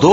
2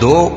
2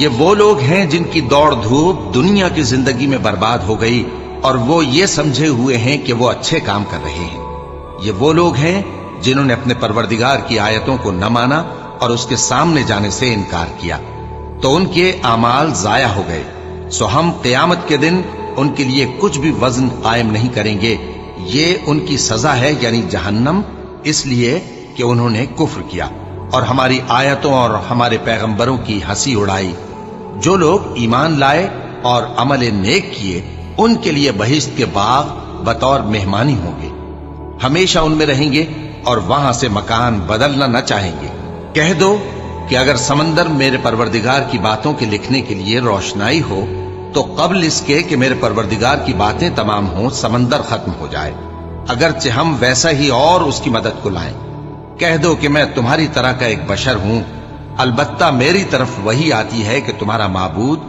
یہ وہ لوگ ہیں جن کی دوڑ دھوپ دنیا کی زندگی میں برباد ہو گئی اور وہ یہ سمجھے ہوئے ہیں کہ وہ اچھے کام کر رہے ہیں۔ یہ وہ لوگ ہیں جنہوں نے اپنے پروردگار کی آیتوں کو نہ مانا اور اس کے سامنے جانے سے انکار کیا، تو ان کے اعمال ضائع ہو گئے۔ سو ہم قیامت کے دن ان کے لیے کچھ بھی وزن قائم نہیں کریں گے۔ یہ ان کی سزا ہے، یعنی جہنم، اس لیے کہ انہوں نے کفر کیا اور ہماری آیتوں اور ہمارے پیغمبروں کی ہنسی اڑائی۔ جو لوگ ایمان لائے اور عمل نیک کیے ان کے لیے بہشت کے باغ بطور مہمانی ہوں گے، ہمیشہ ان میں رہیں گے اور وہاں سے مکان بدلنا نہ چاہیں گے۔ کہہ دو کہ اگر سمندر میرے پروردگار کی باتوں کے لکھنے کے لیے روشنائی ہو تو قبل اس کے کہ میرے پروردگار کی باتیں تمام ہوں سمندر ختم ہو جائے، اگرچہ ہم ویسا ہی اور اس کی مدد کو لائیں۔ کہہ دو کہ میں تمہاری طرح کا ایک بشر ہوں، البتہ میری طرف وہی آتی ہے کہ تمہارا معبود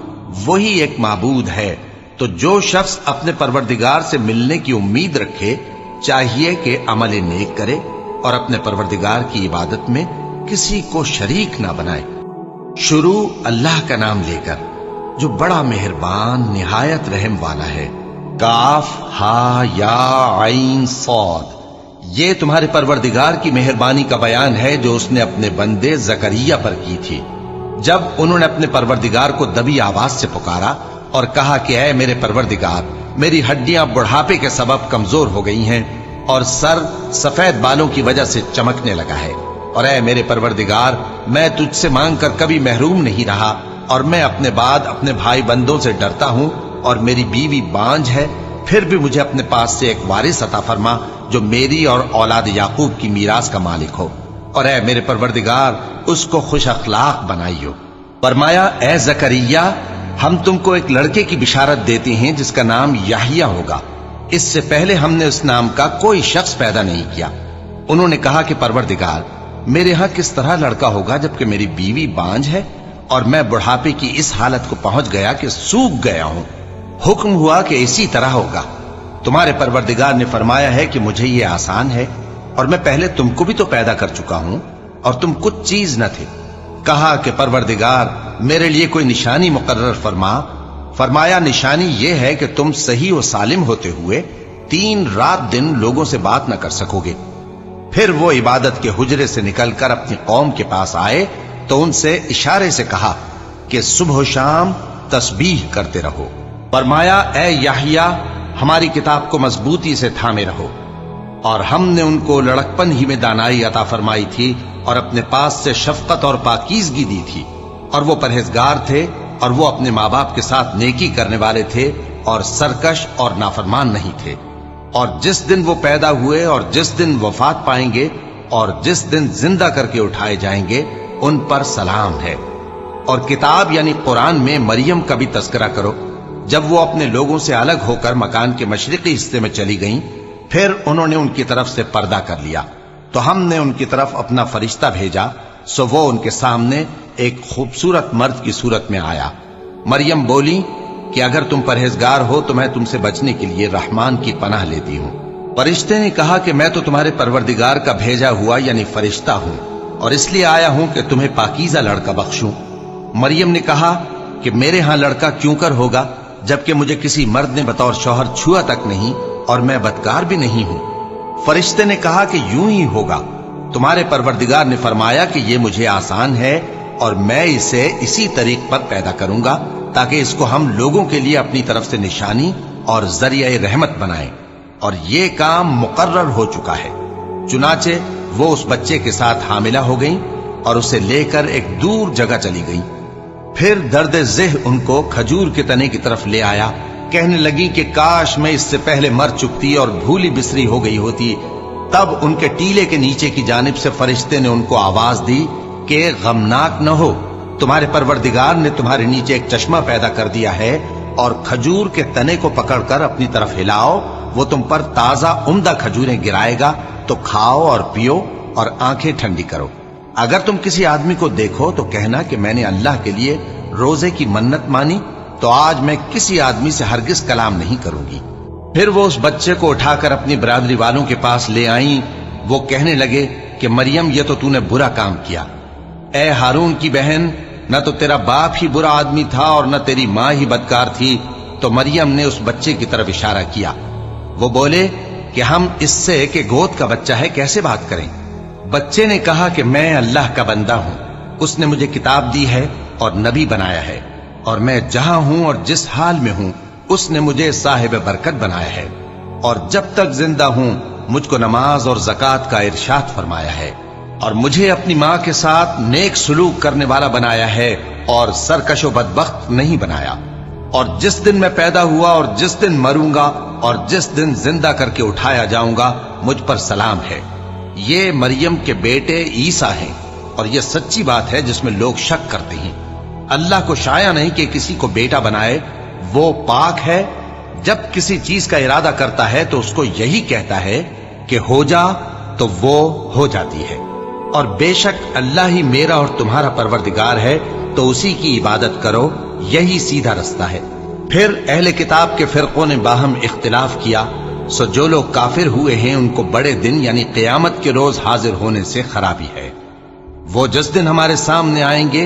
وہی ایک معبود ہے۔ تو جو شخص اپنے پروردگار سے ملنے کی امید رکھے چاہیے کہ عمل نیک کرے اور اپنے پروردگار کی عبادت میں کسی کو شریک نہ بنائے۔ شروع اللہ کا نام لے کر جو بڑا مہربان نہایت رحم والا ہے۔ کاف ہا یا عین صاد، یہ تمہارے پروردگار کی مہربانی کا بیان ہے جو اس نے اپنے بندے زکریا پر کی تھی، جب انہوں نے اپنے پروردگار کو دبی آواز سے پکارا اور کہا کہ اے میرے پروردگار، میری ہڈیاں بڑھاپے کے سبب کمزور ہو گئی ہیں اور سر سفید بالوں کی وجہ سے چمکنے لگا ہے، اور اے میرے پروردگار، میں تجھ سے مانگ کر کبھی محروم نہیں رہا اور میں اپنے بعد اپنے بھائی بندوں سے ڈرتا ہوں اور میری بیوی بانجھ ہے، پھر بھی مجھے اپنے پاس سے ایک وارث عطا فرما جو میری اور اولاد یعقوب کی میراث کا مالک ہو، اور اے میرے پروردگار اس کو خوش اخلاق بنائیو۔ فرمایا اے زکریا، ہم تم کو ایک لڑکے کی بشارت دیتے ہیں جس کا نام یحییٰ ہوگا، اس سے پہلے ہم نے اس نام کا کوئی شخص پیدا نہیں کیا۔ انہوں نے کہا کہ پروردگار، میرے ہاں کس طرح لڑکا ہوگا جبکہ میری بیوی بانجھ ہے اور میں بڑھاپے کی اس حالت کو پہنچ گیا کہ سوکھ گیا ہوں۔ حکم ہوا کہ اسی طرح ہوگا۔ تمہارے پروردگار نے فرمایا ہے کہ مجھے یہ آسان ہے اور میں پہلے تم کو بھی تو پیدا کر چکا ہوں اور تم کچھ چیز نہ تھے۔ کہا کہ پروردگار میرے لیے کوئی نشانی مقرر فرما۔ فرمایا نشانی یہ ہے کہ تم صحیح و سالم ہوتے ہوئے 3 رات دن لوگوں سے بات نہ کر سکو گے۔ پھر وہ عبادت کے حجرے سے نکل کر اپنی قوم کے پاس آئے تو ان سے اشارے سے کہا کہ صبح و شام تسبیح کرتے رہو۔ فرمایا اے یحییٰ، ہماری کتاب کو مضبوطی سے تھامے رہو، اور ہم نے ان کو لڑکپن ہی میں دانائی عطا فرمائی تھی اور اپنے پاس سے شفقت اور پاکیزگی دی تھی، اور وہ پرہیزگار تھے اور وہ اپنے ماں باپ کے ساتھ نیکی کرنے والے تھے اور سرکش اور نافرمان نہیں تھے۔ اور جس دن وہ پیدا ہوئے اور جس دن وفات پائیں گے اور جس دن زندہ کر کے اٹھائے جائیں گے ان پر سلام ہے۔ اور کتاب یعنی قرآن میں مریم کا بھی تذکرہ کرو، جب وہ اپنے لوگوں سے الگ ہو کر مکان کے مشرقی حصے میں چلی گئیں، پھر انہوں نے ان کی طرف سے پردہ کر لیا، تو ہم نے ان کی طرف اپنا فرشتہ بھیجا، سو وہ ان کے سامنے ایک خوبصورت مرد کی صورت میں آیا۔ مریم بولی کہ اگر تم پرہیزگار ہو تو میں تم سے بچنے کے لیے رحمان کی پناہ لیتی ہوں۔ فرشتے نے کہا کہ میں تو تمہارے پروردگار کا بھیجا ہوا یعنی فرشتہ ہوں، اور اس لیے آیا ہوں کہ تمہیں پاکیزہ لڑکا بخشوں۔ مریم نے کہا کہ میرے ہاں لڑکا کیوں کر ہوگا جبکہ مجھے کسی مرد نے بطور شوہر چھوا تک نہیں اور میں بدکار بھی نہیں ہوں۔ فرشتے نے کہا کہ یوں ہی ہوگا۔ تمہارے پروردگار نے فرمایا کہ یہ مجھے آسان ہے اور میں اسے اسی طریق پر پیدا کروں گا تاکہ اس کو ہم لوگوں کے لیے اپنی طرف سے نشانی اور ذریعہ رحمت بنائیں، اور یہ کام مقرر ہو چکا ہے۔ چنانچہ وہ اس بچے کے ساتھ حاملہ ہو گئیں اور اسے لے کر ایک دور جگہ چلی گئیں۔ پھر درد ذہ ان کو کھجور کے تنے کی طرف لے آیا، کہنے لگی کہ کاش میں اس سے پہلے مر چکتی اور بھولی بسری ہو گئی ہوتی۔ تب ان کے ٹیلے کے نیچے کی جانب سے فرشتے نے ان کو آواز دی کہ غمناک نہ ہو، تمہارے پروردگار نے تمہارے نیچے ایک چشمہ پیدا کر دیا ہے، اور کھجور کے تنے کو پکڑ کر اپنی طرف ہلاؤ، وہ تم پر تازہ عمدہ کھجوریں گرائے گا، تو کھاؤ اور پیو اور آنکھیں ٹھنڈی کرو۔ اگر تم کسی آدمی کو دیکھو تو کہنا کہ میں نے اللہ کے لیے روزے کی منت مانی، تو آج میں کسی آدمی سے ہرگز کلام نہیں کروں گی۔ پھر وہ اس بچے کو اٹھا کر اپنی برادری والوں کے پاس لے آئیں۔ وہ کہنے لگے کہ مریم یہ تو نے برا کام کیا، اے ہارون کی بہن، نہ تو تیرا باپ ہی برا آدمی تھا اور نہ تیری ماں ہی بدکار تھی۔ تو مریم نے اس بچے کی طرف اشارہ کیا۔ وہ بولے کہ ہم اس سے کہ گود کا بچہ ہے کیسے بات کریں؟ بچے نے کہا کہ میں اللہ کا بندہ ہوں، اس نے مجھے کتاب دی ہے اور نبی بنایا ہے، اور میں جہاں ہوں اور جس حال میں ہوں اس نے مجھے صاحب برکت بنایا ہے، اور جب تک زندہ ہوں مجھ کو نماز اور زکوٰۃ کا ارشاد فرمایا ہے، اور مجھے اپنی ماں کے ساتھ نیک سلوک کرنے والا بنایا ہے اور سرکش و بدبخت نہیں بنایا، اور جس دن میں پیدا ہوا اور جس دن مروں گا اور جس دن زندہ کر کے اٹھایا جاؤں گا مجھ پر سلام ہے۔ یہ مریم کے بیٹے عیسیٰ ہیں، اور یہ سچی بات ہے جس میں لوگ شک کرتے ہیں۔ اللہ کو شایع نہیں کہ کسی کو بیٹا بنائے، وہ پاک ہے۔ جب کسی چیز کا ارادہ کرتا ہے تو اس کو یہی کہتا ہے کہ ہو جا، تو وہ ہو جاتی ہے۔ اور بے شک اللہ ہی میرا اور تمہارا پروردگار ہے، تو اسی کی عبادت کرو، یہی سیدھا رستہ ہے۔ پھر اہل کتاب کے فرقوں نے باہم اختلاف کیا، سو جو لوگ کافر ہوئے ہیں ان کو بڑے دن یعنی قیامت کے روز حاضر ہونے سے خرابی ہے۔ وہ جس دن ہمارے سامنے آئیں گے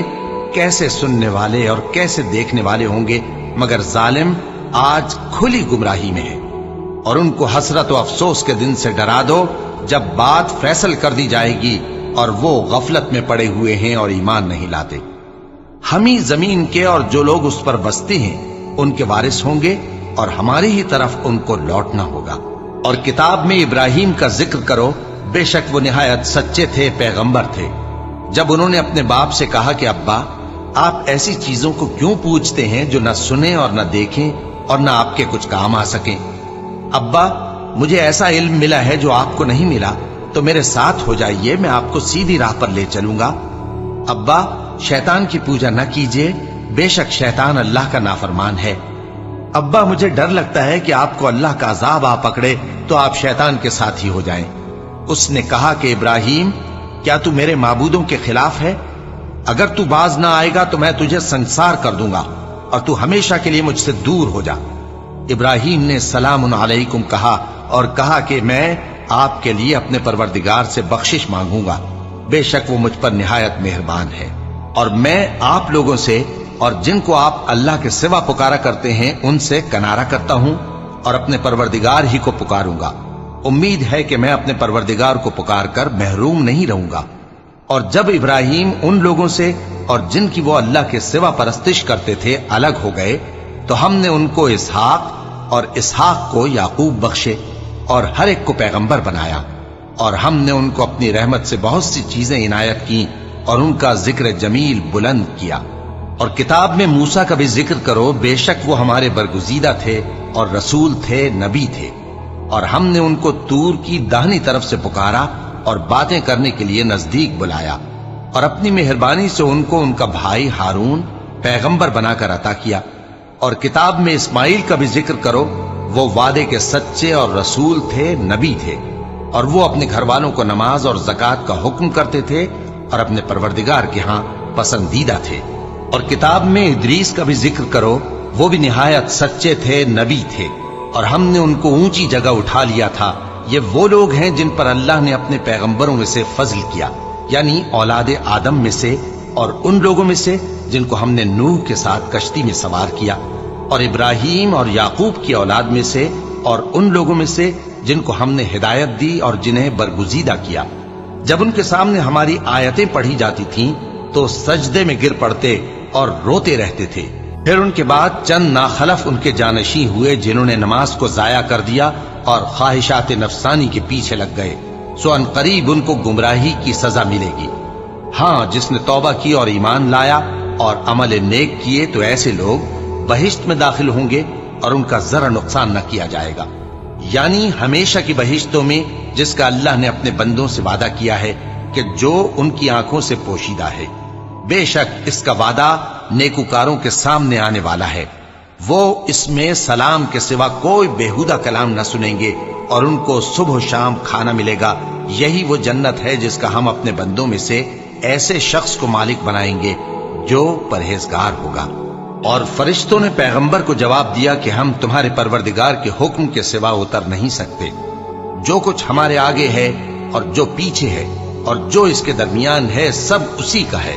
کیسے سننے والے اور کیسے دیکھنے والے ہوں گے، مگر ظالم آج کھلی گمراہی میں ہے۔ اور ان کو حسرت و افسوس کے دن سے ڈرا دو جب بات فیصل کر دی جائے گی اور وہ غفلت میں پڑے ہوئے ہیں اور ایمان نہیں لاتے۔ ہم ہی زمین کے اور جو لوگ اس پر بستے ہیں ان کے وارث ہوں گے، اور ہماری ہی طرف ان کو لوٹنا ہوگا۔ اور کتاب میں ابراہیم کا ذکر کرو، بے شک وہ نہایت سچے تھے، پیغمبر تھے۔ جب انہوں نے اپنے باپ سے کہا کہ ابا، آپ ایسی چیزوں کو کیوں پوچھتے ہیں جو نہ سنیں اور نہ دیکھیں اور نہ آپ کے کچھ کام آ سکیں؟ ابا، مجھے ایسا علم ملا ہے جو آپ کو نہیں ملا، تو میرے ساتھ ہو جائیے، میں آپ کو سیدھی راہ پر لے چلوں گا۔ ابا، شیطان کی پوجا نہ کیجیے، بے شک شیطان اللہ کا نافرمان ہے۔ ابا، مجھے ڈر لگتا ہے کہ آپ کو اللہ کا عذاب آ پکڑے تو آپ شیطان کے ساتھ ہی ہو جائیں۔ اس نے کہا کہ ابراہیم، کیا تو میرے معبودوں کے خلاف ہے؟ اگر تو باز نہ آئے گا تو میں تجھے سنسار کر دوں گا اور تو ہمیشہ کے لیے مجھ سے دور ہو جا۔ ابراہیم نے سلام علیکم کہا اور کہا کہ میں آپ کے لیے اپنے پروردگار سے بخشش مانگوں گا، بے شک وہ مجھ پر نہایت مہربان ہے، اور میں آپ لوگوں سے اور جن کو آپ اللہ کے سوا پکارا کرتے ہیں ان سے کنارہ کرتا ہوں اور اپنے پروردگار ہی کو پکاروں گا۔ امید ہے کہ میں اپنے پروردگار کو پکار کر محروم نہیں رہوں گا۔ اور جب ابراہیم ان لوگوں سے اور جن کی وہ اللہ کے سوا پرستش کرتے تھے الگ ہو گئے تو ہم نے ان کو اسحاق اور اسحاق کو یعقوب بخشے اور ہر ایک کو پیغمبر بنایا، اور ہم نے ان کو اپنی رحمت سے بہت سی چیزیں عنایت کی اور ان کا ذکر جمیل بلند کیا۔ اور کتاب میں موسیٰ کا بھی ذکر کرو، بے شک وہ ہمارے برگزیدہ تھے اور رسول تھے، نبی تھے، اور ہم نے ان کو طور کی داہنی طرف سے پکارا اور باتیں کرنے کے لیے نزدیک بلایا، اور اپنی مہربانی سے ان کو ان کا بھائی ہارون پیغمبر بنا کر عطا کیا۔ اور کتاب میں اسماعیل کا بھی ذکر کرو، وہ وعدے کے سچے اور رسول تھے، نبی تھے، اور وہ اپنے گھر والوں کو نماز اور زکوٰۃ کا حکم کرتے تھے اور اپنے پروردگار کے ہاں پسندیدہ تھے۔ اور کتاب میں ادریس کا بھی ذکر کرو، وہ بھی نہایت سچے تھے، نبی تھے، اور ہم نے ان کو اونچی جگہ اٹھا لیا تھا۔ یہ وہ لوگ ہیں جن پر اللہ نے اپنے پیغمبروں میں سے فضل کیا، یعنی اولاد آدم میں سے، اور ان لوگوں میں سے جن کو ہم نے نوح کے ساتھ کشتی میں سوار کیا، اور ابراہیم اور یعقوب کی اولاد میں سے، اور ان لوگوں میں سے جن کو ہم نے ہدایت دی اور جنہیں برگزیدہ کیا۔ جب ان کے سامنے ہماری آیتیں پڑھی جاتی تھیں تو سجدے میں گر پڑتے اور روتے رہتے تھے۔ پھر ان کے بعد چند ناخلف ان کے جانشین ہوئے جنہوں نے نماز کو ضائع کر دیا اور خواہشات نفسانی کے پیچھے لگ گئے، سو ان قریب ان کو گمراہی کی سزا ملے گی۔ ہاں، جس نے توبہ کی اور ایمان لایا اور عمل نیک کیے تو ایسے لوگ بہشت میں داخل ہوں گے اور ان کا ذرا نقصان نہ کیا جائے گا، یعنی ہمیشہ کی بہشتوں میں جس کا اللہ نے اپنے بندوں سے وعدہ کیا ہے کہ جو ان کی آنکھوں سے پوشیدہ ہے۔ بے شک اس کا وعدہ نیکوکاروں کے سامنے آنے والا ہے، وہ اس میں سلام کے سوا کوئی بیہودہ کلام نہ سنیں گے اور ان کو صبح و شام کھانا ملے گا۔ یہی وہ جنت ہے جس کا ہم اپنے بندوں میں سے ایسے شخص کو مالک بنائیں گے جو پرہیزگار ہوگا۔ اور فرشتوں نے پیغمبر کو جواب دیا کہ ہم تمہارے پروردگار کے حکم کے سوا اتر نہیں سکتے۔ جو کچھ ہمارے آگے ہے اور جو پیچھے ہے اور جو اس کے درمیان ہے سب اسی کا ہے،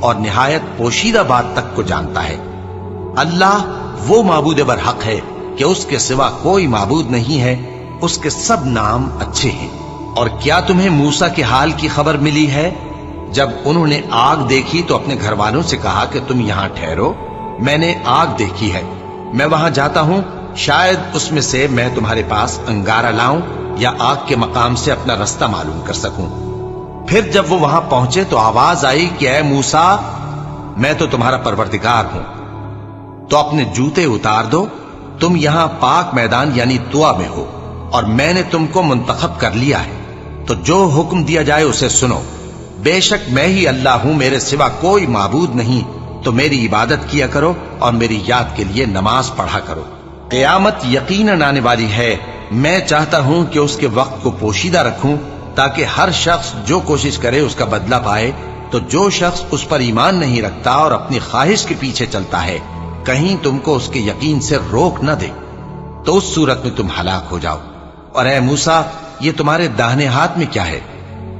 اور نہایت پوشیدہ بات تک کو جانتا ہے۔ اللہ وہ معبود برحق ہے کہ اس کے سوا کوئی معبود نہیں ہے، اس کے سب نام اچھے ہیں۔ اور کیا تمہیں موسیٰ کے حال کی خبر ملی ہے؟ جب انہوں نے آگ دیکھی تو اپنے گھر والوں سے کہا کہ تم یہاں ٹھہرو، میں نے آگ دیکھی ہے، میں وہاں جاتا ہوں، شاید اس میں سے میں تمہارے پاس انگارہ لاؤں یا آگ کے مقام سے اپنا رستہ معلوم کر سکوں۔ پھر جب وہ وہاں پہنچے تو آواز آئی کہ اے موسیٰ، میں تو تمہارا پروردگار ہوں، تو اپنے جوتے اتار دو، تم یہاں پاک میدان یعنی طویٰ میں ہو، اور میں نے تم کو منتخب کر لیا ہے، تو جو حکم دیا جائے اسے سنو۔ بے شک میں ہی اللہ ہوں، میرے سوا کوئی معبود نہیں، تو میری عبادت کیا کرو اور میری یاد کے لیے نماز پڑھا کرو۔ قیامت یقیناً آنے والی ہے، میں چاہتا ہوں کہ اس کے وقت کو پوشیدہ رکھوں تاکہ ہر شخص جو کوشش کرے اس کا بدلہ پائے، تو جو شخص اس پر ایمان نہیں رکھتا اور اپنی خواہش کے پیچھے چلتا ہے کہیں تم کو اس کے یقین سے روک نہ دے، تو اس صورت میں تم ہلاک ہو جاؤ۔ اور اے موسیٰ، یہ تمہارے داہنے ہاتھ میں کیا ہے؟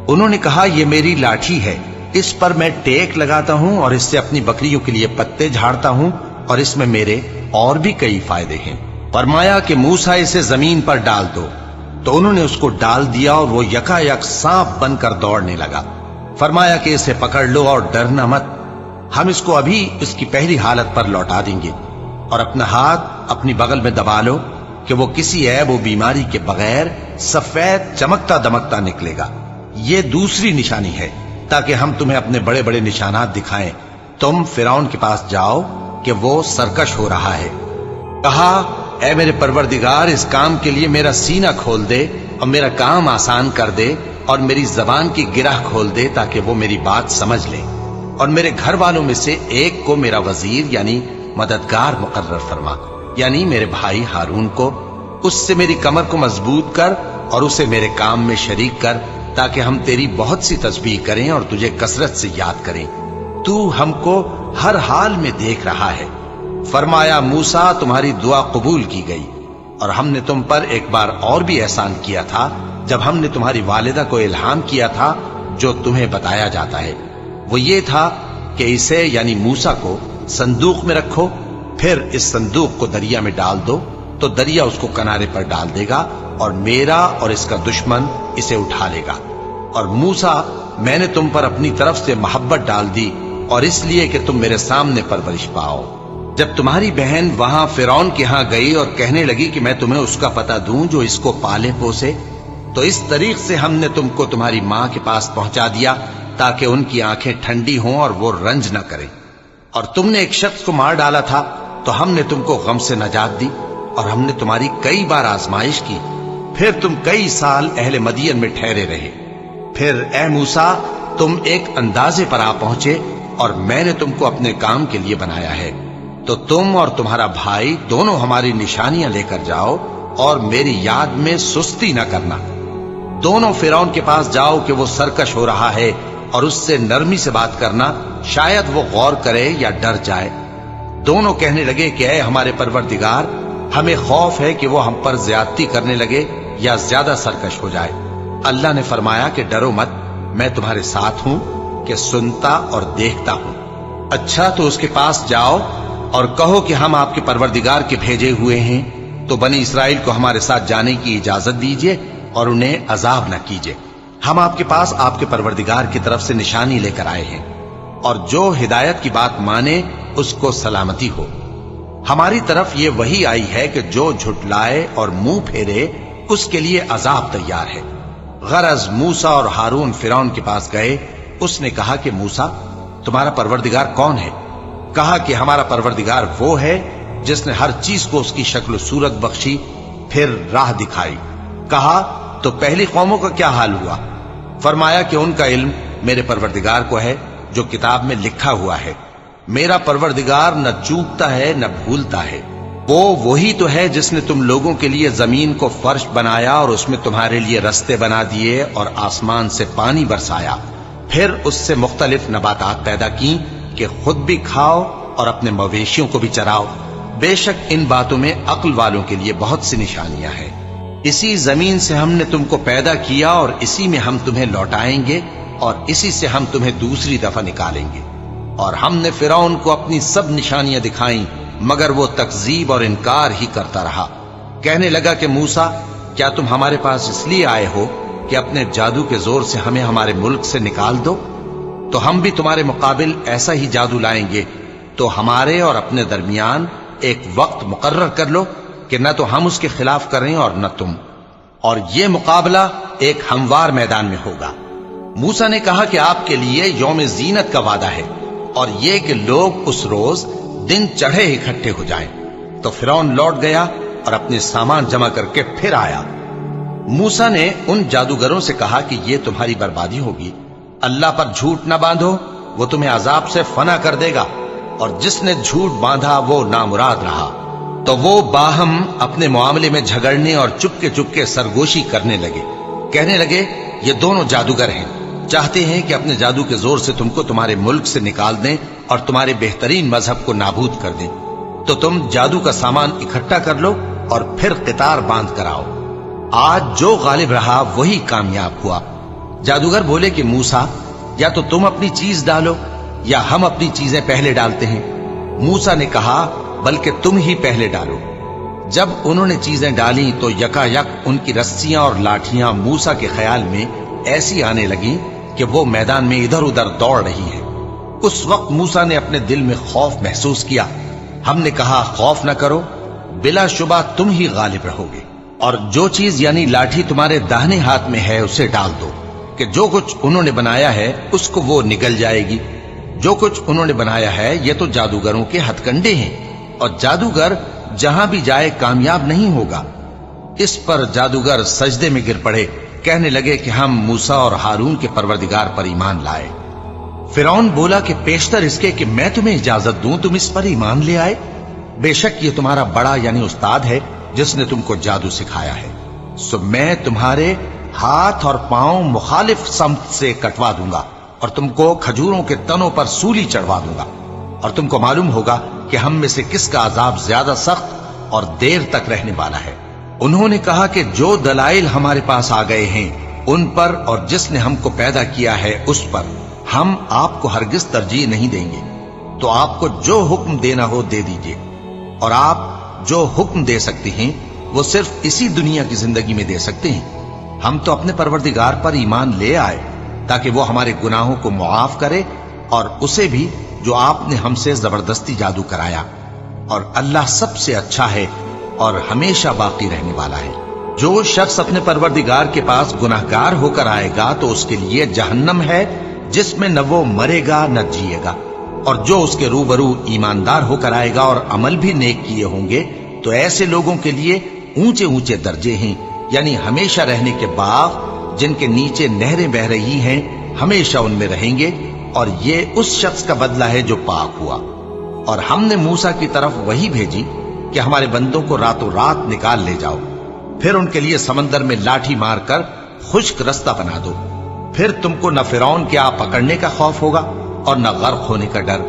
انہوں نے کہا یہ میری لاٹھی ہے، اس پر میں ٹیک لگاتا ہوں اور اس سے اپنی بکریوں کے لیے پتے جھاڑتا ہوں، اور اس میں میرے اور بھی کئی فائدے ہیں۔ فرمایا کہ موسیٰ اسے زمین پر ڈال دو، تو انہوں نے اس کو ڈال دیا اور وہ یکا یک سانپ بن کر دوڑنے لگا۔ فرمایا کہ اسے پکڑ لو اور ڈرنا مت، ہم اس کو ابھی اس کی پہلی حالت پر لوٹا دیں گے، اور اپنا ہاتھ اپنی بغل میں دبا لو کہ وہ کسی عیب و بیماری کے بغیر سفید چمکتا دمکتا نکلے گا۔ یہ دوسری نشانی ہے تاکہ ہم تمہیں اپنے بڑے بڑے نشانات دکھائیں۔ تم فرعون کے پاس جاؤ کہ وہ سرکش ہو رہا ہے۔ کہا اے میرے پروردگار، اس کام کے لیے میرا سینہ کھول دے اور میرا کام آسان کر دے، اور میری زبان کی گرہ کھول دے تاکہ وہ میری بات سمجھ لے، اور میرے گھر والوں میں سے ایک کو میرا وزیر یعنی مددگار مقرر فرما، یعنی میرے بھائی ہارون کو، اس سے میری کمر کو مضبوط کر اور اسے میرے کام میں شریک کر، تاکہ ہم تیری بہت سی تسبیح کریں اور تجھے کثرت سے یاد کریں، تو ہم کو ہر حال میں دیکھ رہا ہے۔ فرمایا موسیٰ، تمہاری دعا قبول کی گئی، اور ہم نے تم پر ایک بار اور بھی احسان کیا تھا جب ہم نے تمہاری والدہ کو الہام کیا تھا جو تمہیں بتایا جاتا ہے، وہ یہ تھا کہ اسے یعنی موسیٰ کو صندوق میں رکھو، پھر اس صندوق کو دریا میں ڈال دو، تو دریا اس کو کنارے پر ڈال دے گا، اور میرا اور اس کا دشمن اسے اٹھا لے گا۔ اور موسیٰ، میں نے تم پر اپنی طرف سے محبت ڈال دی، اور اس لیے کہ تم میرے سامنے پرورش پاؤ۔ جب تمہاری بہن وہاں فرعون کے ہاں گئی اور کہنے لگی کہ میں تمہیں اس کا پتہ دوں جو اس کو پالے پوسے، تو اس طریق سے ہم نے تم کو تمہاری ماں کے پاس پہنچا دیا تاکہ ان کی آنکھیں ٹھنڈی ہوں اور وہ رنج نہ کریں۔ اور تم نے ایک شخص کو مار ڈالا تھا تو ہم نے تم کو غم سے نجات دی، اور ہم نے تمہاری کئی بار آزمائش کی، پھر تم کئی سال اہل مدین میں ٹھہرے رہے۔ پھر اے موسیٰ، تم ایک اندازے پر آ پہنچے، اور میں نے تم کو اپنے کام کے لیے بنایا ہے، تو تم اور تمہارا بھائی دونوں ہماری نشانیاں لے کر جاؤ، اور میری یاد میں سستی نہ کرنا۔ دونوں فرعون کے پاس جاؤ کہ وہ سرکش ہو رہا ہے، اور اس سے نرمی سے بات کرنا، شاید وہ غور کرے یا ڈر جائے۔ دونوں کہنے لگے کہ اے ہمارے پروردگار، ہمیں خوف ہے کہ وہ ہم پر زیادتی کرنے لگے یا زیادہ سرکش ہو جائے۔ اللہ نے فرمایا کہ ڈرو مت، میں تمہارے ساتھ ہوں کہ سنتا اور دیکھتا ہوں۔ اچھا، تو اس کے پاس جاؤ اور کہو کہ ہم آپ کے پروردگار کے بھیجے ہوئے ہیں، تو بنی اسرائیل کو ہمارے ساتھ جانے کی اجازت دیجیے اور انہیں عذاب نہ کیجیے۔ ہم آپ کے پاس آپ کے پروردگار کی طرف سے نشانی لے کر آئے ہیں، اور جو ہدایت کی بات مانے اس کو سلامتی ہو۔ ہماری طرف یہ وحی آئی ہے کہ جو جھٹلائے اور منہ پھیرے اس کے لیے عذاب تیار ہے۔ غرض موسیٰ اور ہارون فرعون کے پاس گئے، اس نے کہا کہ موسیٰ، تمہارا پروردگار کون ہے؟ کہا کہ ہمارا پروردگار وہ ہے جس نے ہر چیز کو اس کی شکل و صورت بخشی، پھر راہ دکھائی۔ کہا تو پہلی قوموں کا کیا حال ہوا؟ فرمایا کہ ان کا علم میرے پروردگار کو ہے جو کتاب میں لکھا ہوا ہے۔ میرا پروردگار نہ چوکتا ہے نہ بھولتا ہے۔ وہ وہی تو ہے جس نے تم لوگوں کے لیے زمین کو فرش بنایا اور اس میں تمہارے لیے رستے بنا دیے اور آسمان سے پانی برسایا، پھر اس سے مختلف نباتات پیدا کی کہ خود بھی کھاؤ اور اپنے مویشیوں کو بھی چراؤ۔ بے شک ان باتوں میں عقل والوں کے لیے بہت سی نشانیاں ہیں۔ اسی زمین سے ہم نے تم کو پیدا کیا اور اسی میں ہم تمہیں لوٹائیں گے اور اسی سے ہم تمہیں دوسری دفعہ نکالیں گے۔ اور ہم نے فرعون کو اپنی سب نشانیاں دکھائیں مگر وہ تکذیب اور انکار ہی کرتا رہا۔ کہنے لگا کہ موسیٰ، کیا تم ہمارے پاس اس لیے آئے ہو کہ اپنے جادو کے زور سے ہمیں ہمارے ملک سے نکال دو؟ تو ہم بھی تمہارے مقابل ایسا ہی جادو لائیں گے، تو ہمارے اور اپنے درمیان ایک وقت مقرر کر لو کہ نہ تو ہم اس کے خلاف کریں اور نہ تم، اور یہ مقابلہ ایک ہموار میدان میں ہوگا۔ موسیٰ نے کہا کہ آپ کے لیے یوم زینت کا وعدہ ہے، اور یہ کہ لوگ اس روز دن چڑھے اکٹھے ہو جائیں۔ تو فرعون لوٹ گیا اور اپنے سامان جمع کر کے پھر آیا۔ موسیٰ نے ان جادوگروں سے کہا کہ یہ تمہاری بربادی ہوگی، اللہ پر جھوٹ نہ باندھو، وہ تمہیں عذاب سے فنا کر دے گا، اور جس نے جھوٹ باندھا وہ نامراد رہا۔ تو وہ باہم اپنے معاملے میں جھگڑنے اور چپکے سرگوشی کرنے لگے۔ کہنے لگے، یہ دونوں جادوگر ہیں، چاہتے ہیں کہ اپنے جادو کے زور سے تم کو تمہارے ملک سے نکال دیں اور تمہارے بہترین مذہب کو نابود کر دیں۔ تو تم جادو کا سامان اکٹھا کر لو اور پھر قطار باندھ کر آؤ، آج جو غالب رہا وہی کامیاب ہوا۔ جادوگر بولے کہ موسیٰ، یا تو تم اپنی چیز ڈالو یا ہم اپنی چیزیں پہلے ڈالتے ہیں۔ موسیٰ نے کہا، بلکہ تم ہی پہلے ڈالو۔ جب انہوں نے چیزیں ڈالیں تو یکا یک ان کی رسیاں اور لاٹھیاں موسیٰ کے خیال میں ایسی آنے لگیں کہ وہ میدان میں ادھر ادھر دوڑ رہی ہیں۔ اس وقت موسیٰ نے اپنے دل میں خوف محسوس کیا۔ ہم نے کہا، خوف نہ کرو، بلا شبہ تم ہی غالب رہو گے، اور جو چیز یعنی لاٹھی تمہارے داہنے ہاتھ میں ہے اسے ڈال دو، کہ جو کچھ انہوں نے بنایا ہے اس کو وہ نگل جائے گی۔ جو کچھ انہوں نے بنایا ہے یہ تو جادوگروں کے ہتھ کنڈے ہیں، اور جادوگر جہاں بھی جائے کامیاب نہیں ہوگا۔ اس پر جادوگر سجدے میں گر پڑے، کہنے لگے کہ ہم موسیٰ اور ہارون کے پروردگار پر ایمان لائے۔ فرعون بولا کہ پیشتر اس کے کہ میں تمہیں اجازت دوں تم اس پر ایمان لے آئے؟ بے شک یہ تمہارا بڑا یعنی استاد ہے جس نے تم کو جادو سکھایا ہے، سو میں تمہارے ہاتھ اور پاؤں مخالف سمت سے کٹوا دوں گا، اور تم کو کھجوروں کے تنوں پر سولی چڑھوا دوں گا، اور تم کو معلوم ہوگا کہ ہم میں سے کس کا عذاب زیادہ سخت اور دیر تک رہنے والا ہے۔ انہوں نے کہا کہ جو دلائل ہمارے پاس آ گئے ہیں ان پر اور جس نے ہم کو پیدا کیا ہے اس پر ہم آپ کو ہرگز ترجیح نہیں دیں گے، تو آپ کو جو حکم دینا ہو دے دیجیے، اور آپ جو حکم دے سکتے ہیں وہ صرف اسی دنیا کی زندگی میں دے سکتے ہیں۔ ہم تو اپنے پروردگار پر ایمان لے آئے تاکہ وہ ہمارے گناہوں کو معاف کرے، اور اسے بھی جو آپ نے ہم سے زبردستی جادو کرایا، اور اللہ سب سے اچھا ہے اور ہمیشہ باقی رہنے والا ہے۔ جو شخص اپنے پروردگار کے پاس گناہگار ہو کر آئے گا تو اس کے لیے جہنم ہے جس میں نہ وہ مرے گا نہ جیے گا، اور جو اس کے روبرو ایماندار ہو کر آئے گا اور عمل بھی نیک کیے ہوں گے تو ایسے لوگوں کے لیے اونچے اونچے درجے ہیں، یعنی ہمیشہ رہنے کے باغ جن کے نیچے نہریں بہ رہی ہیں، ہمیشہ ان میں رہیں گے، اور یہ اس شخص کا بدلہ ہے جو پاک ہوا۔ اور ہم نے موسیٰ کی طرف وحی بھیجی کہ ہمارے بندوں کو راتوں رات نکال لے جاؤ، پھر ان کے لیے سمندر میں لاٹھی مار کر خشک رستہ بنا دو، پھر تم کو نہ فرعون کے آ پکڑنے کا خوف ہوگا اور نہ غرق ہونے کا ڈر۔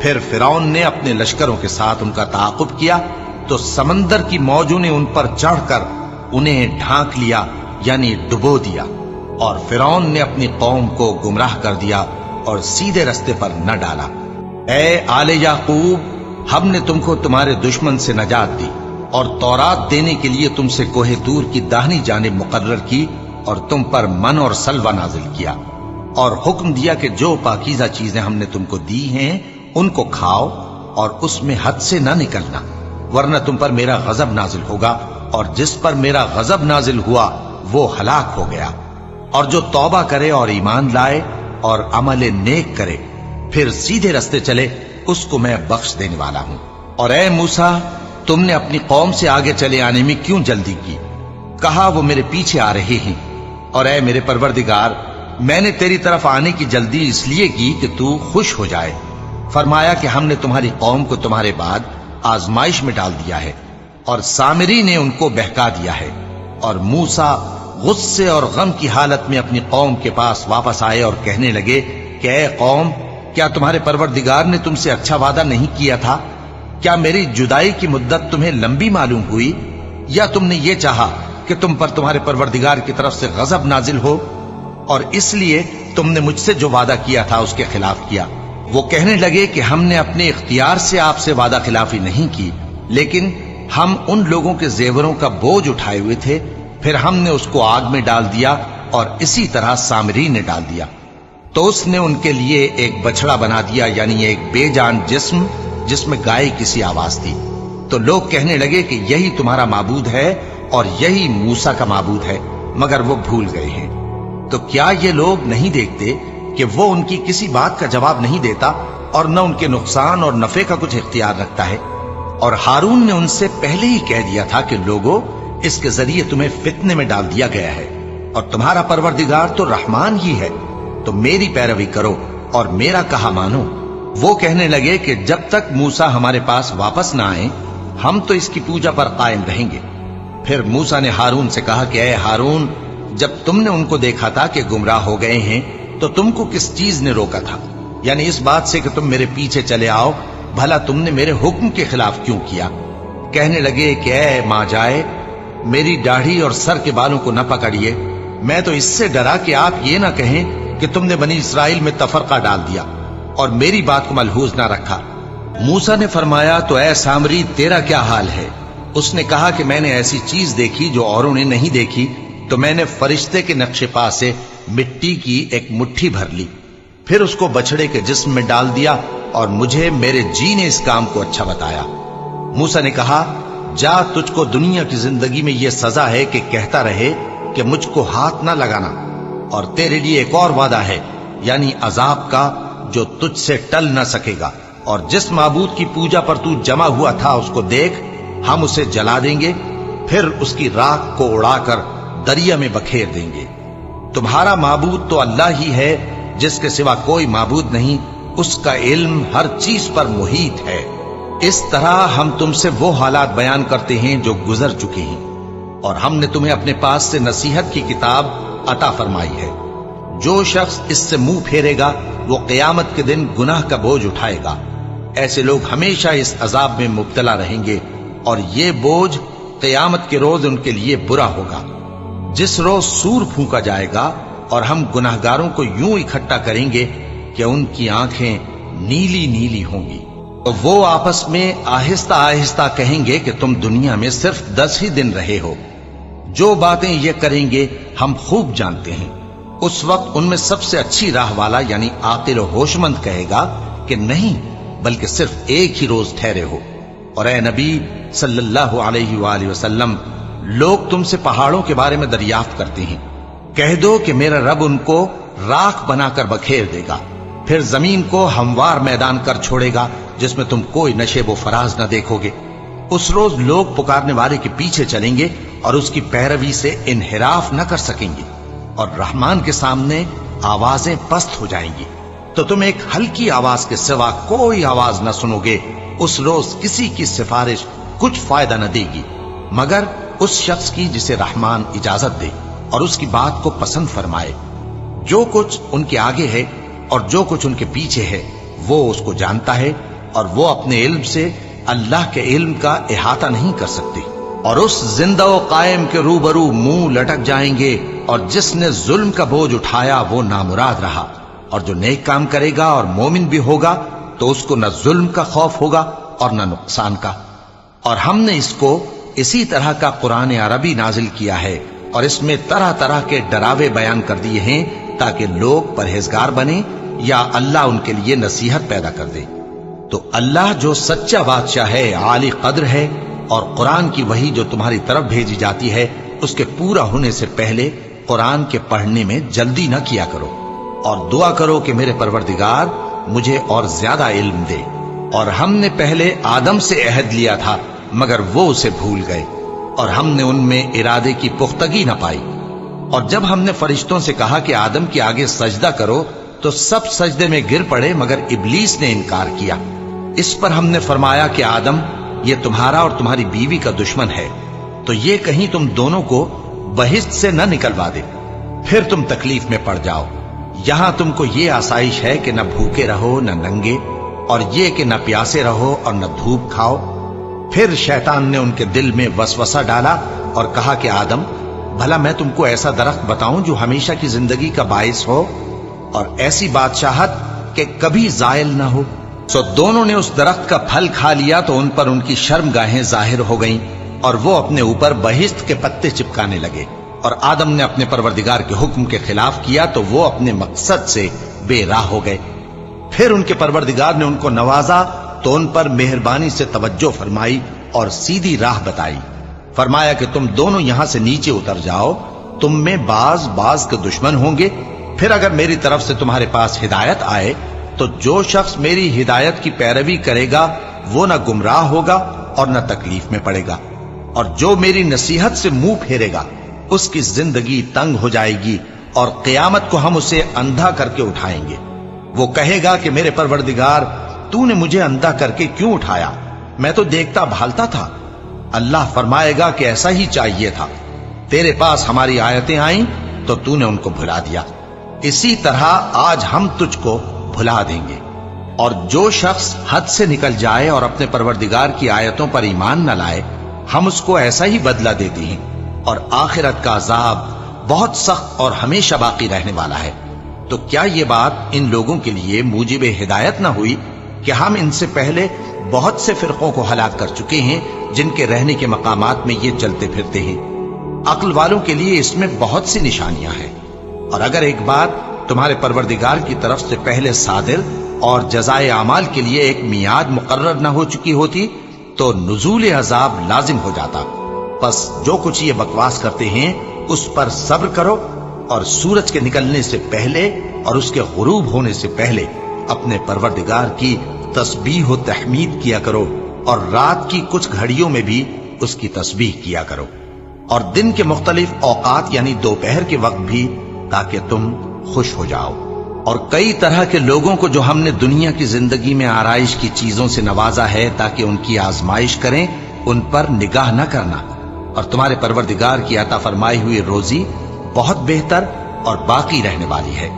پھر فرعون نے اپنے لشکروں کے ساتھ ان کا تعاقب کیا تو سمندر کی موجوں نے ان پر چڑھ کر انہیں ڈھانک لیا، یعنی ڈبو دیا، اور فرعون نے اپنی قوم کو گمراہ کر دیا اور سیدھے رستے پر نہ ڈالا۔ اے آل یعقوب، ہم نے تم کو تمہارے دشمن سے نجات دی اور تورات دینے کے لیے تم سے کوہ طور کی داہنی جانب مقرر کی، اور تم پر من اور سلوہ نازل کیا، اور حکم دیا کہ جو پاکیزہ چیزیں ہم نے تم کو دی ہیں ان کو کھاؤ اور اس میں حد سے نہ نکلنا، ورنہ تم پر میرا غضب نازل ہوگا، اور جس پر میرا غضب نازل ہوا وہ ہلاک ہو گیا۔ اور جو توبہ کرے اور ایمان لائے اور عمل نیک کرے پھر سیدھے رستے چلے اس کو میں بخش دینے والا ہوں۔ اور اے موسیٰ، تم نے اپنی قوم سے آگے چلے آنے میں کیوں جلدی کی؟ کہا وہ میرے پیچھے آ رہے ہیں۔ اور اے میرے پروردگار، میں نے تیری طرف آنے کی جلدی اس لیے کی کہ تو خوش ہو جائے۔ فرمایا کہ ہم نے تمہاری قوم کو تمہارے بعد آزمائش میں ڈال دیا ہے، اور سامری نے ان کو بہکا دیا ہے۔ اور موسیٰ غصے اور غم کی حالت میں اپنی قوم کے پاس واپس آئے اور کہنے لگے کہ اے قوم، کیا تمہارے پروردگار نے تم سے اچھا وعدہ نہیں کیا تھا؟ کیا میری جدائی کی مدت تمہیں لمبی معلوم ہوئی، یا تم نے یہ چاہا کہ تم پر تمہارے پروردگار کی طرف سے غضب نازل ہو، اور اس لیے تم نے مجھ سے جو وعدہ کیا تھا اس کے خلاف کیا؟ وہ کہنے لگے کہ ہم نے اپنے اختیار سے آپ سے وعدہ خلافی نہیں کی، لیکن ہم ان لوگوں کے زیوروں کا بوجھ اٹھائے ہوئے تھے، پھر ہم نے اس کو آگ میں ڈال دیا اور اسی طرح سامری نے ڈال دیا۔ تو اس نے ان کے لیے ایک بچڑا بنا دیا، یعنی ایک بے جان جسم جس میں گائے کی سی آواز تھی۔ تو لوگ کہنے لگے کہ یہی تمہارا معبود ہے اور یہی موسیٰ کا معبود ہے، مگر وہ بھول گئے ہیں۔ تو کیا یہ لوگ نہیں دیکھتے کہ وہ ان کی کسی بات کا جواب نہیں دیتا اور نہ ان کے نقصان اور نفع کا کچھ اختیار رکھتا ہے؟ اور ہارون نے ان سے پہلے ہی کہہ دیا تھا کہ لوگوں، اس کے ذریعے تمہیں فتنے میں ڈال دیا گیا ہے، اور تمہارا پروردگار تو رحمان ہی ہے، تو میری پیروی کرو اور میرا کہا مانو۔ وہ کہنے لگے کہ جب تک موسیٰ ہمارے پاس واپس نہ آئیں ہم تو اس کی پوجا پر قائم رہیں گے۔ پھر موسیٰ نے ہارون سے کہا کہ اے ہارون، جب تم نے ان کو دیکھا تھا کہ گمراہ ہو گئے ہیں تو تم کو کس چیز نے روکا تھا؟ یعنی اس بات سے کہ تم میرے پیچھے چلے آؤ، بھلا تم نے میرے حکم کے خلاف کیوں کیا؟ کہنے لگے کہ اے ماں جائے، میری داڑھی اور سر کے بالوں کو نہ پکڑیے، میں تو اس سے ڈرا کہ آپ یہ نہ کہیں کہ تم نے بنی اسرائیل میں تفرقہ ڈال دیا اور میری بات کو ملحوظ نہ رکھا۔ موسیٰ نے فرمایا تو اے سامری تیرا کیا حال ہے؟ اس نے کہا کہ میں نے ایسی چیز دیکھی جو اوروں نے نہیں دیکھی، تو میں نے فرشتے کے نقش پا سے مٹی کی ایک مٹھی بھر لی، پھر اس کو بچڑے کے جسم میں ڈال دیا اور مجھے میرے جی نے اس کام کو اچھا بتایا۔ موسیٰ نے کہا جا، تجھ کو دنیا کی زندگی میں یہ سزا ہے کہ کہتا رہے کہ مجھ کو ہاتھ نہ لگانا، اور تیرے لیے ایک اور وعدہ ہے، یعنی عذاب کا جو تجھ سے ٹل نہ سکے گا، اور جس معبود کی پوجا پر تو جمع ہوا تھا اس کو دیکھ، ہم اسے جلا دیں گے، پھر اس کی راکھ کو اڑا کر دریا میں بکھیر دیں گے۔ تمہارا معبود تو اللہ ہی ہے، جس کے سوا کوئی معبود نہیں، اس کا علم ہر چیز پر محیط ہے۔ اس طرح ہم تم سے وہ حالات بیان کرتے ہیں جو گزر چکے ہیں، اور ہم نے تمہیں اپنے پاس سے نصیحت کی کتاب عطا فرمائی ہے۔ جو شخص اس سے منہ پھیرے گا وہ قیامت کے دن گناہ کا بوجھ اٹھائے گا۔ ایسے لوگ ہمیشہ اس عذاب میں مبتلا رہیں گے، اور یہ بوجھ قیامت کے روز ان کے لیے برا ہوگا، جس روز سور پھونکا جائے گا، اور ہم گناہگاروں کو یوں اکٹھا کریں گے کہ ان کی آنکھیں نیلی نیلی ہوں گی۔ تو وہ آپس میں آہستہ آہستہ کہیں گے کہ تم دنیا میں صرف 10 ہی دن رہے ہو، جو باتیں یہ کریں گے ہم خوب جانتے ہیں۔ اس وقت ان میں سب سے اچھی راہ والا یعنی عاقل و ہوش مند کہے گا کہ نہیں، بلکہ صرف ایک ہی روز ٹھہرے ہو۔ اور اے نبی صلی اللہ علیہ وآلہ وسلم، لوگ تم سے پہاڑوں کے بارے میں دریافت کرتے ہیں، کہہ دو کہ میرا رب ان کو راکھ بنا کر بکھیر دے گا، پھر زمین کو ہموار میدان کر چھوڑے گا جس میں تم کوئی نشیب و فراز نہ دیکھو گے۔ اس روز لوگ پکارنے والے کے پیچھے چلیں گے اور اس کی پیروی سے انحراف نہ کر سکیں گے، اور رحمان کے سامنے آوازیں پست ہو جائیں گی، تو تم ایک ہلکی آواز کے سوا کوئی آواز نہ سنو گے۔ اس روز کسی کی سفارش کچھ فائدہ نہ دے گی مگر اس شخص کی جسے رحمان اجازت دے اور اس کی بات کو پسند فرمائے۔ جو کچھ ان کے آگے ہے اور جو کچھ ان کے پیچھے ہے وہ اس کو جانتا ہے، اور وہ اپنے علم سے اللہ کے علم کا احاطہ نہیں کر سکتے۔ اور اس زندہ و قائم کے روبرو منہ لٹک جائیں گے، اور جس نے ظلم کا بوجھ اٹھایا وہ نامراد رہا، اور جو نیک کام کرے گا اور مومن بھی ہوگا تو اس کو نہ ظلم کا خوف ہوگا اور نہ نقصان کا۔ اور ہم نے اس کو اسی طرح کا قرآن عربی نازل کیا ہے، اور اس میں طرح طرح کے ڈراوے بیان کر دیے ہیں تاکہ لوگ پرہیزگار بنیں یا اللہ ان کے لیے نصیحت پیدا کر دے۔ تو اللہ جو سچا بادشاہ ہے، عالی قدر ہے، اور قرآن کی وحی جو تمہاری طرف بھیجی جاتی ہے اس کے پورا ہونے سے پہلے قرآن کے پڑھنے میں جلدی نہ کیا کرو، اور دعا کرو کہ میرے پروردگار مجھے اور زیادہ علم دے۔ اور ہم نے پہلے آدم سے عہد لیا تھا مگر وہ اسے بھول گئے، اور ہم نے ان میں ارادے کی پختگی نہ پائی۔ اور جب ہم نے فرشتوں سے کہا کہ آدم کے آگے سجدہ کرو تو سب سجدے میں گر پڑے مگر ابلیس نے انکار کیا۔ اس پر ہم نے فرمایا کہ آدم، یہ تمہارا اور تمہاری بیوی کا دشمن ہے، تو یہ کہیں تم دونوں کو بہشت سے نہ نکلوا دے، پھر تم تکلیف میں پڑ جاؤ۔ یہاں تم کو یہ آسائش ہے کہ نہ بھوکے رہو نہ ننگے، اور یہ کہ نہ پیاسے رہو اور نہ دھوپ کھاؤ۔ پھر شیطان نے ان کے دل میں وسوسہ ڈالا اور کہا کہ آدم، بھلا میں تم کو ایسا درخت بتاؤں جو ہمیشہ کی زندگی کا باعث ہو، اور ایسی بادشاہت کہ کبھی زائل نہ ہو۔ سو دونوں نے اس درخت کا پھل کھا لیا تو ان پر ان کی شرمگاہیں ظاہر ہو گئیں اور وہ اپنے اوپر بہشت کے پتے چپکانے لگے، اور آدم نے اپنے پروردگار کے حکم کے خلاف کیا تو وہ اپنے مقصد سے بے راہ ہو گئے۔ پھر ان کے پروردگار نے ان کو نوازا تو ان پر مہربانی سے توجہ فرمائی اور سیدھی راہ بتائی۔ فرمایا کہ تم دونوں یہاں سے نیچے اتر جاؤ، تم میں بعض کے دشمن ہوں گے، پھر اگر میری طرف سے تمہارے پاس ہدایت آئے تو جو شخص میری ہدایت کی پیروی کرے گا وہ نہ گمراہ ہوگا اور نہ تکلیف میں پڑے گا، اور جو میری نصیحت سے منہ پھیرے گا اس کی زندگی تنگ ہو جائے گی، اور قیامت کو ہم اسے اندھا کر کے اٹھائیں گے۔ وہ کہے گا کہ میرے پروردگار تو نے مجھے اندھا کر کے کیوں اٹھایا، میں تو دیکھتا بھالتا تھا۔ اللہ فرمائے گا کہ ایسا ہی چاہیے تھا، تیرے پاس ہماری آیتیں آئیں تو تو نے ان کو بھلا دیا، اسی طرح آج ہم تجھ کو بھلا دیں گے۔ اور جو شخص حد سے نکل جائے اور اپنے پروردگار کی آیتوں پر ایمان نہ لائے، ہم اس کو ایسا ہی بدلہ دیتے ہیں، اور آخرت کا عذاب بہت سخت اور ہمیشہ باقی رہنے والا ہے۔ تو کیا یہ بات ان لوگوں کے لیے موجب ہدایت نہ ہوئی کہ ہم ان سے پہلے بہت سے فرقوں کو ہلاک کر چکے ہیں جن کے رہنے کے مقامات میں یہ چلتے پھرتے ہیں؟ عقل والوں کے لیے اس میں بہت سی نشانیاں ہیں۔ اور اگر ایک بات تمہارے پروردگار کی طرف سے پہلے صادر اور جزائے اعمال کے لیے ایک میعاد مقرر نہ ہو چکی ہوتی تو نزول عذاب لازم ہو جاتا۔ پس جو کچھ یہ بکواس کرتے ہیں اس پر صبر کرو، اور سورج کے نکلنے سے پہلے اور اس کے غروب ہونے سے پہلے اپنے پروردگار کی تسبیح و تحمید کیا کرو، اور رات کی کچھ گھڑیوں میں بھی اس کی تسبیح کیا کرو، اور دن کے مختلف اوقات یعنی دوپہر کے وقت بھی، تاکہ تم خوش ہو جاؤ۔ اور کئی طرح کے لوگوں کو جو ہم نے دنیا کی زندگی میں آرائش کی چیزوں سے نوازا ہے تاکہ ان کی آزمائش کریں، ان پر نگاہ نہ کرنا، اور تمہارے پروردگار کی عطا فرمائی ہوئی روزی بہت بہتر اور باقی رہنے والی ہے۔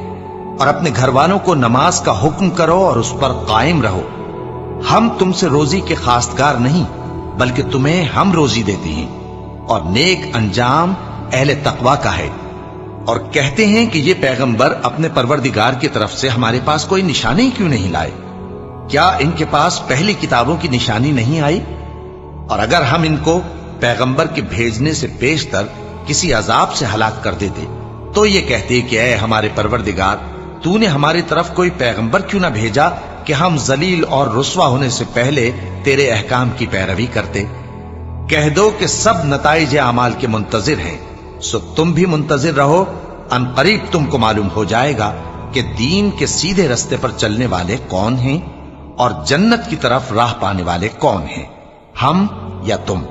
اور اپنے گھر والوں کو نماز کا حکم کرو اور اس پر قائم رہو۔ ہم تم سے روزی کے خواستگار نہیں، بلکہ تمہیں ہم روزی دیتے ہیں، اور نیک انجام اہل تقوی کا ہے۔ اور کہتے ہیں کہ یہ پیغمبر اپنے پروردگار کی طرف سے ہمارے پاس کوئی نشانی کیوں نہیں لائے؟ کیا ان کے پاس پہلی کتابوں کی نشانی نہیں آئی؟ اور اگر ہم ان کو پیغمبر کے بھیجنے سے پیشتر کسی عذاب سے ہلاک کر دیتے تو یہ کہتے کہ اے ہمارے پروردگار، تو نے ہماری طرف کوئی پیغمبر کیوں نہ بھیجا کہ ہم ذلیل اور رسوا ہونے سے پہلے تیرے احکام کی پیروی کرتے۔ کہہ دو کہ سب نتائج اعمال کے منتظر ہیں، سو تم بھی منتظر رہو، ان قریب تم کو معلوم ہو جائے گا کہ دین کے سیدھے رستے پر چلنے والے کون ہیں اور جنت کی طرف راہ پانے والے کون ہیں، ہم یا تم۔